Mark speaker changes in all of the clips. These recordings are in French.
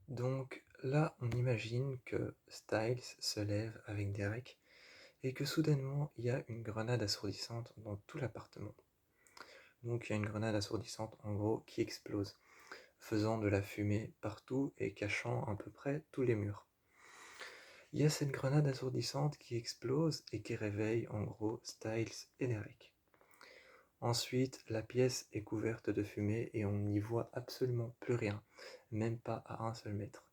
Speaker 1: Donc là, on imagine que Styles se lève avec Derek et que soudainement, il y a une grenade assourdissante dans tout l'appartement. Donc il y a une grenade assourdissante, en gros, qui explose, faisant de la fumée partout et cachant à peu près tous les murs. Il y a cette grenade assourdissante qui explose et qui réveille, en gros, Styles et Derek. Ensuite, la pièce est couverte de fumée et on n'y voit absolument plus rien, même pas à un seul mètre.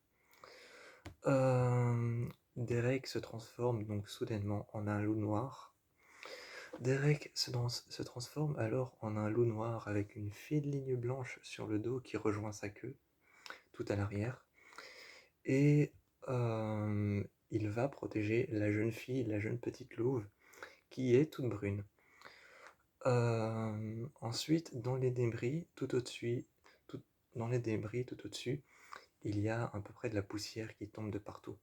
Speaker 1: Derek se transforme donc soudainement en un loup noir. Derek se transforme alors en un loup noir avec une fine ligne blanche sur le dos qui rejoint sa queue, tout à l'arrière. Et il va protéger la jeune fille, la jeune petite louve, qui est toute brune. Ensuite, dans les débris tout au-dessus, il y a à peu près de la poussière qui tombe de partout.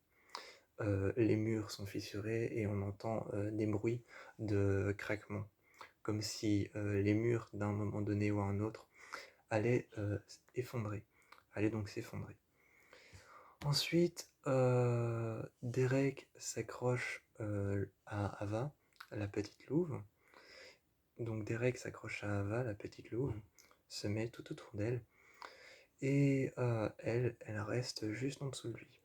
Speaker 1: Les murs sont fissurés et on entend des bruits de craquement, comme si les murs d'un moment donné ou à un autre allaient s'effondrer. Ensuite, Derek s'accroche à Ava, la petite louve. Donc Derek s'accroche à Ava, la petite louve, se met tout autour d'elle, et elle reste juste en dessous de lui.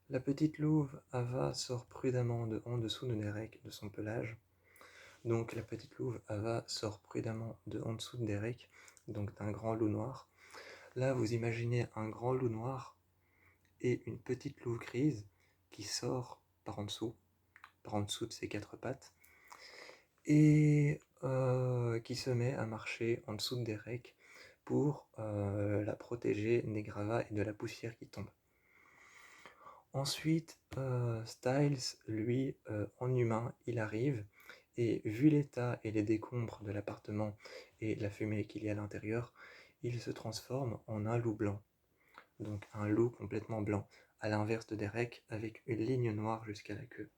Speaker 1: La petite louve, Ava, sort prudemment en dessous de Derek, de son pelage. Donc la petite louve, Ava, sort prudemment en dessous de Derek, donc d'un grand loup noir. Là, vous imaginez un grand loup noir et une petite louve grise qui sort par en dessous de ses quatre pattes, et qui se met à marcher en dessous de Derek pour la protéger des gravats et de la poussière qui tombe. Ensuite, Styles, lui, en humain, il arrive, et vu l'état et les décombres de l'appartement et la fumée qu'il y a à l'intérieur, il se transforme en un loup blanc. Donc un loup complètement blanc, à l'inverse de Derek, avec une ligne noire jusqu'à la queue.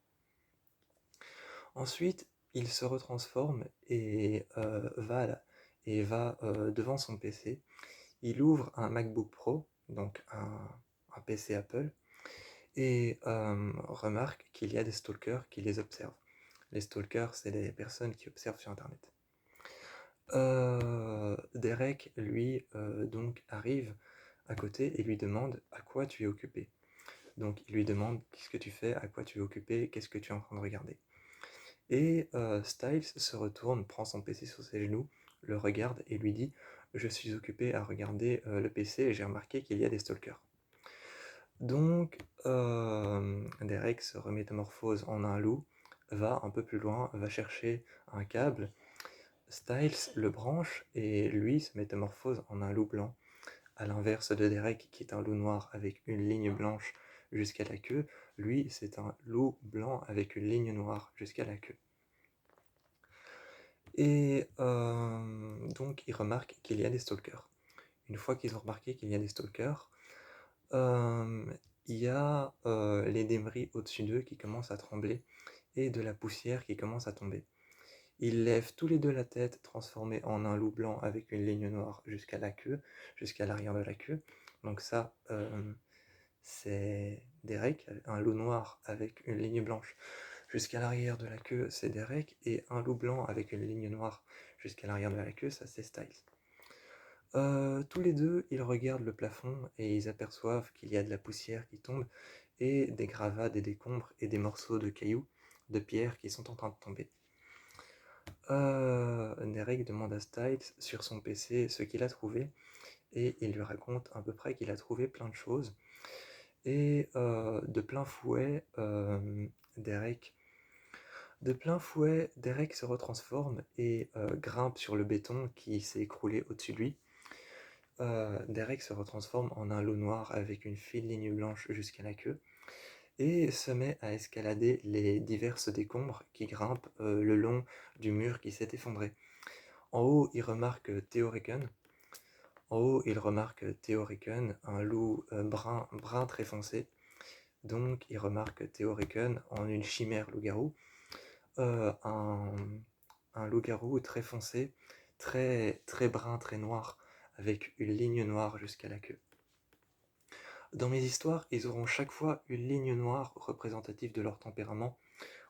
Speaker 1: Ensuite, il se retransforme et va devant son PC. Il ouvre un MacBook Pro, donc un PC Apple, et remarque qu'il y a des stalkers qui les observent. Les stalkers, c'est des personnes qui observent sur Internet. Derek, lui, donc arrive à côté et lui demande à quoi tu es occupé. Donc il lui demande qu'est-ce que tu fais, à quoi tu es occupé, qu'est-ce que tu es en train de regarder. Et Styles se retourne, prend son PC sur ses genoux, le regarde et lui dit je suis occupé à regarder le PC et j'ai remarqué qu'il y a des stalkers. Donc Derek se remétamorphose en un loup, va un peu plus loin, va chercher un câble. Styles le branche et lui se métamorphose en un loup blanc, à l'inverse de Derek qui est un loup noir avec une ligne blanche jusqu'à la queue. Lui, c'est un loup blanc avec une ligne noire jusqu'à la queue. Et donc ils remarquent qu'il y a des stalkers. Une fois qu'ils ont remarqué qu'il y a des stalkers, il y a les débris au-dessus d'eux qui commencent à trembler et de la poussière qui commence à tomber. Ils lèvent tous les deux la tête, transformés en un loup blanc avec une ligne noire jusqu'à la queue, jusqu'à l'arrière de la queue. Donc ça, c'est Derek, un loup noir avec une ligne blanche jusqu'à l'arrière de la queue, c'est Derek, et un loup blanc avec une ligne noire jusqu'à l'arrière de la queue, ça c'est Styles. Tous les deux, ils regardent le plafond et ils aperçoivent qu'il y a de la poussière qui tombe et des gravats, des décombres et des morceaux de cailloux, de pierre qui sont en train de tomber. Derek demande à Styles sur son PC ce qu'il a trouvé et il lui raconte à peu près qu'il a trouvé plein de choses. Et de plein fouet, Derek se retransforme et grimpe sur le béton qui s'est écroulé au-dessus de lui. Derek se retransforme en un loup noir avec une fine ligne blanche jusqu'à la queue et se met à escalader les diverses décombres qui grimpent le long du mur qui s'est effondré. En haut, il remarque Theorican. Un loup brun très foncé. Donc, il remarque Theorican en une chimère loup-garou. Un loup-garou très foncé, très, très brun, très noir, avec une ligne noire jusqu'à la queue. Dans mes histoires, ils auront chaque fois une ligne noire représentative de leur tempérament,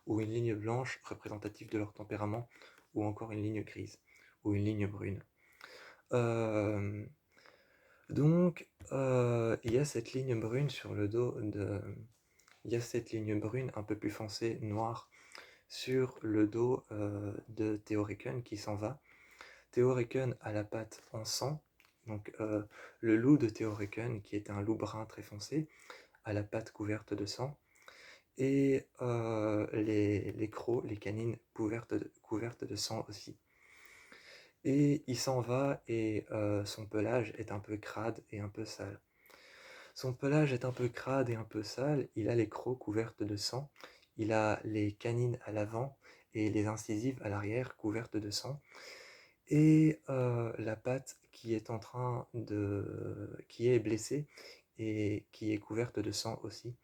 Speaker 1: ou une ligne blanche représentative de leur tempérament, ou encore une ligne grise, ou une ligne brune. Euh, il y a cette ligne brune sur le dos de... Il y a cette ligne brune un peu plus foncée, noire, sur le dos de Theoricon qui s'en va. Theoricon a la patte en sang, donc le loup de Theoricon, qui est un loup brun très foncé, a la patte couverte de sang, et les crocs, les canines couvertes de sang aussi. Et il s'en va et son pelage est un peu crade et un peu sale. Son pelage est un peu crade et un peu sale, il a les crocs couvertes de sang, il a les canines à l'avant et les incisives à l'arrière couvertes de sang, et la patte qui est qui est blessée et qui est couverte de sang aussi.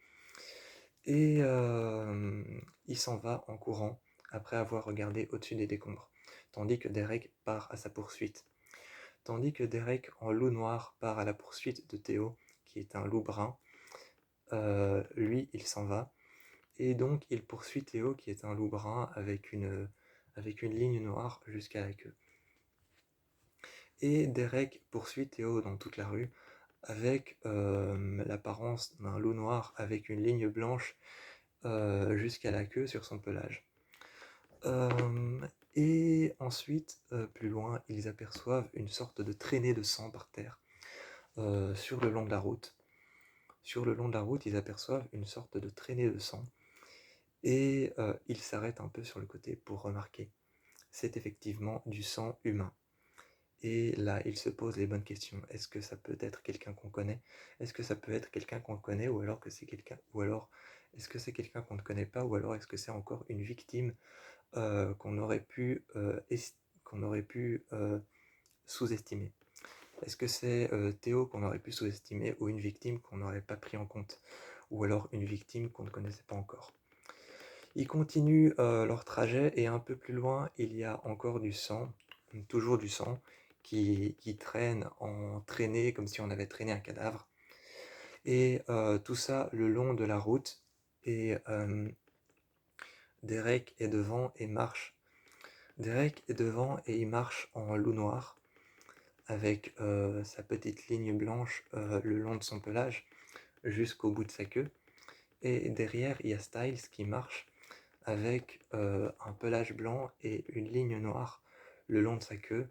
Speaker 1: Et il s'en va en courant après avoir regardé au-dessus des décombres, tandis que Derek part à sa poursuite. Tandis que Derek, en loup noir, part à la poursuite de Théo, qui est un loup brun, lui, il s'en va. Et donc, il poursuit Théo, qui est un loup brun, avec une ligne noire jusqu'à la queue. Et Derek poursuit Théo dans toute la rue, avec l'apparence d'un loup noir, avec une ligne blanche jusqu'à la queue sur son pelage. Et ensuite, plus loin, ils aperçoivent une sorte de traînée de sang par terre, sur le long de la route. Sur le long de la route, ils aperçoivent une sorte de traînée de sang, et ils s'arrêtent un peu sur le côté pour remarquer. C'est effectivement du sang humain. Et là, ils se posent les bonnes questions. Est-ce que ça peut être quelqu'un qu'on connaît? Est-ce que ça peut être quelqu'un qu'on connaît, ou alors que c'est quelqu'un, ou alors est-ce que c'est quelqu'un qu'on ne connaît pas, ou alors est-ce que c'est encore une victime qu'on aurait pu, sous-estimer? Est-ce que c'est Théo qu'on aurait pu sous-estimer, ou une victime qu'on n'aurait pas pris en compte, ou alors une victime qu'on ne connaissait pas encore? Ils continuent leur trajet, et un peu plus loin, il y a encore du sang, toujours du sang, qui traîne en traînée, comme si on avait traîné un cadavre. Et tout ça le long de la route, et Derek est devant et marche. Derek est devant et il marche en loup noir, avec sa petite ligne blanche le long de son pelage, jusqu'au bout de sa queue. Et derrière, il y a Styles qui marche avec un pelage blanc et une ligne noire le long de sa queue.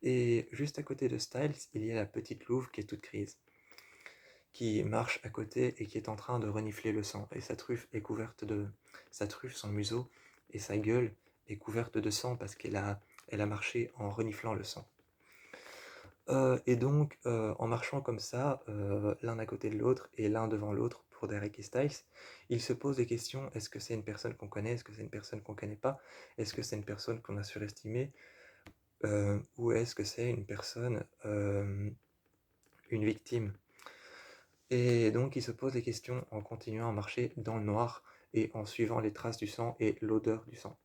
Speaker 1: Et juste à côté de Styles, il y a la petite louve qui est toute grise, qui marche à côté et qui est en train de renifler le sang. Et sa truffe est couverte de... Sa truffe, son museau et sa gueule est couverte de sang parce elle a marché en reniflant le sang. Et donc, en marchant comme ça, l'un à côté de l'autre et l'un devant l'autre pour Derek et Styles, ils se posent des questions. Est-ce que c'est une personne qu'on connaît? Est-ce que c'est une personne qu'on connaît pas? Est-ce que c'est une personne qu'on a surestimée? Ou est-ce que c'est une personne, une victime? Et donc, ils se posent des questions en continuant à marcher dans le noir et en suivant les traces du sang et l'odeur du sang.